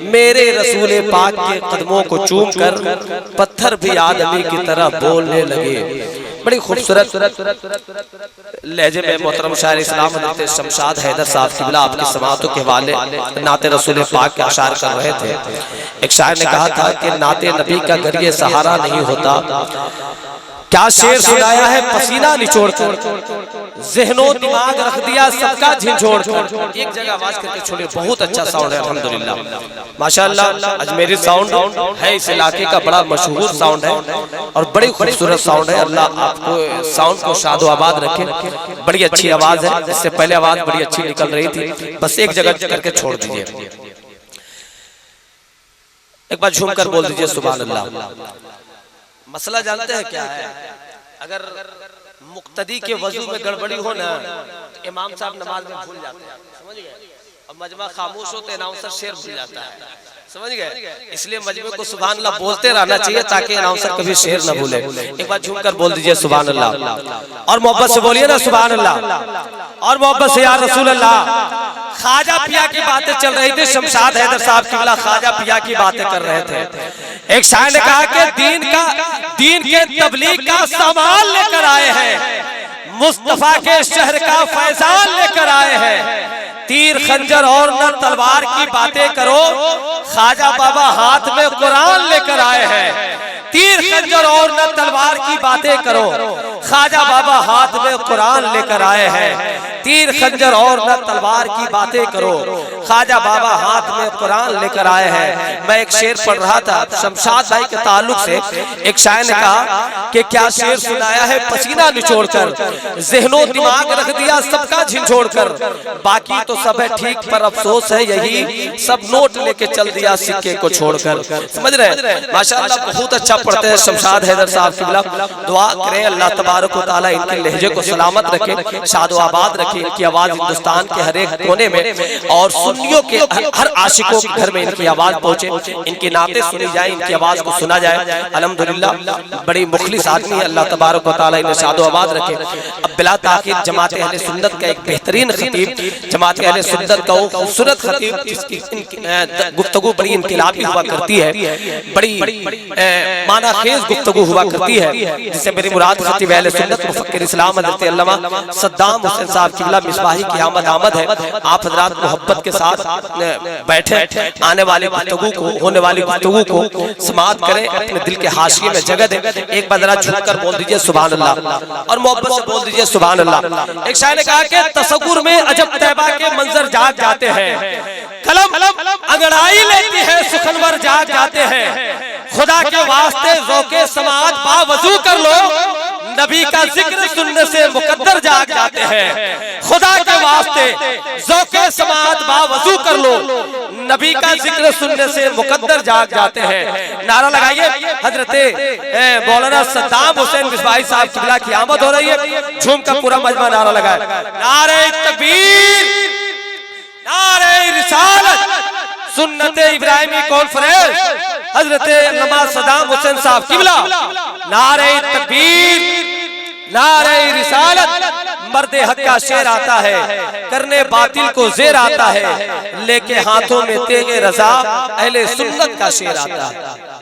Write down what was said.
मेरे रसूल पाक के कदमों को चूम कर पत्थर भी आदमी की तरह बोलने लगे। बड़ी खूबसूरत लहजे में मोहतरम शायर इस्लाम हज़रत शमशाद हैदर साहब क़िबला आपकी समाअतों के हवाले नाते रसूल पाक के अशार कर रहे थे। एक शायर ने कहा था कि नाते नबी का घर ये सहारा नहीं होता, क्या शेर सुनाया है पसीना निचोड़ कर, ज़हनो दिमाग रख दिया सबका झिझोड़ कर। एक जगह आवाज करके छोड़िए, बहुत अच्छा साउंड है अल्हम्दुलिल्लाह माशाअल्लाह। अजमेरी साउंड है, इस इलाके का बड़ा मशहूर साउंड है और बड़ी खूबसूरत साउंड है। अल्लाह आपको साउंड को शादो आबाद रखे। बड़ी अच्छी आवाज है, इससे पहले आवाज बड़ी अच्छी निकल रही थी, बस एक जगह करके छोड़ दीजिए। एक बार झूम कर बोल दीजिए सुभान अल्लाह। मसला जानते हैं क्या है? अगर मुक्तदी के वजू में गड़बड़ी हो ना, इमाम साहब नमाज में भूल जाते हैं, समझ गए? अब मजमा खामोश हो तो अनाउंसर शेर भूल जाता है, समझ गए? इसलिए मजमे को सुभान अल्लाह बोलते रहना चाहिए ताकि अनाउंसर कभी शेर न भूले। एक बार झूम कर बोल दीजिए सुभान अल्लाह और मोहब्बत से बोलिए ना सुभान अल्लाह और मोहब्बत से या रसूल अल्लाह। ख्वाजा पिया की बातें चल रही थी, शमशाद हैदर साहब क़िबला ख्वाजा पिया की बातें कर रहे थे। एक शायर ने कहा कि दीन के तबलीग का सामान लेकर आए हैं, मुस्तफा के शहर का फैजान लेकर आए हैं। तीर खंजर और न तलवार की बातें करो, ख्वाजा बाबा हाथ में कुरान लेकर आए हैं। तीर खंजर और न तलवार की बातें करो, ख्वाजा बाबा हाथ में कुरान लेकर आए हैं। तीर खंजर और न तलवार की बातें करो, ख्वाजा बाबा हाथ में कुरान लेकर आए हैं। मैं एक शेर पढ़ रहा था शमशाद भाई के ताल्लुक से। एक शायर ने कहा कि क्या शेर सुनाया है पसीना निचोड़ कर, ज़हनो दिमाग रख दिया सबका झिझोड़ कर। बाकी तो सब है ठीक पर अफसोस है यही, सब नोट लेके चल दिया सिक्के को छोड़कर। समझ रहे? माशाअल्लाह बहुत अच्छा पढ़ते हैं शमशाद हैदर साहब क़िबला। दुआ करें अल्लाह तबारक व तआला इनके लहजे को सलामत रखे, शादो आबाद रखे, इनकी आवाज हिंदुस्तान के हर एक कोने में और सुन्नियों के हर आशिकों के घर में इनकी आवाज पहुंचे, इनकी नाते सुनी जाए, इनकी आवाज को सुना जाए। अल्हम्दुलिल्लाह बड़ी मुखलिस आदमी है, अल्लाह तबारक व तआला इन्हें शादो आबाद रखे। अब बिला ताकीद जमात अहले सुन्नत का एक बेहतरीन खतीब, जमात अहले सुन्नत का वो खूबसूरत खतीब जिसकी गुफ्तगू बड़ी इनकलाबी हुआ करती है, बड़ी माना खेज गुफ्तगू हुआ करती है, जिसे मेरी मुराद खतीब अहले सुन्नत मुफक्किर इस्लाम हज़रत अल्लामा सद्दाम हुसैन साहब क़िबला मिसबाही की आमद है। आप हज़रात मोहब्बत के साथ बैठे, आने वाली गुफ्तगू को, होने वाली गुफ्तगू को समाअत करें, अपने दिल के हाशिए में जगह दें। एक बार जरा झुक कर बोल दीजिए सुभान अल्लाह और मोहब्बत से बोल दीजिए सुभान अल्लाह। एक शायर ने कहा कि तसव्वुर में अजब तैबा के मंजर जाग जाते हैं, कलम अंगड़ाई लेती है सुखनवर जाग जाते हैं। खुदा के वास्ते ज़ौक़े समाअत बावजू कर लो, नबी का जिक्र सुनने से मुकद्दर जाग जाते हैं। खुदा के वास्ते ज़ौक़े समाअत बावजू कर लो, नबी का जिक्र सुनने से मुकद्दर जाग जाते हैं। नारा लगाइए, हजरत मौलाना सद्दाम हुसैन मिसबाही साहब क़िबला की आमद हो रही है। झूम का पूरा मजमा नारा लगाए, नारे तकबीर, नारे रिसालत, सुन्नते इब्राहिमी कॉन्फ्रेंस, हजरत अल्लामा सद्दाम हुसैन साहब क़िबला। नारे तकबीर, नारे रिसालत, मर्दे हक का शेर आता है, करने बातिल को ज़ेर आता है, लेके हाथों में तेगे रज़ा अहले सुन्नत का शेर आता है।